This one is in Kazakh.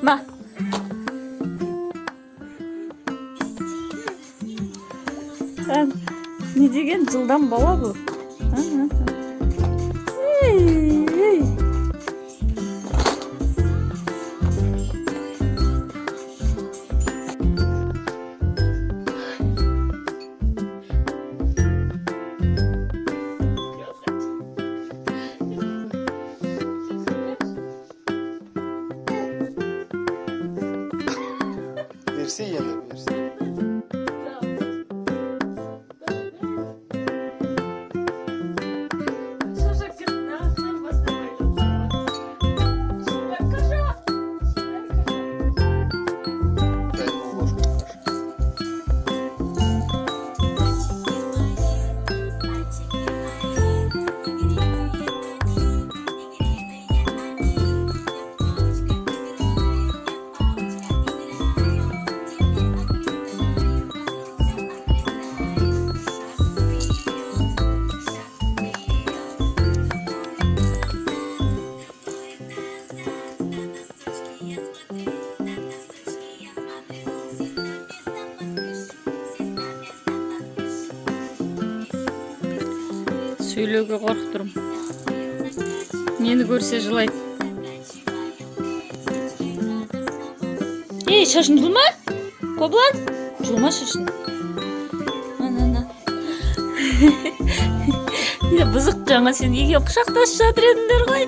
Ма. Не деген жылдам бала бұл. Verse yeme verse. Дай ему ложку каши. Сөйлеуге қорқып тұрмын. Мені көрсе жылайды. Ей, шашын жұлма? Қоблан? Жұлма шашын. Ана. Бұзық жаңа сен еге құшақтасып жатыр едіңдер ғой.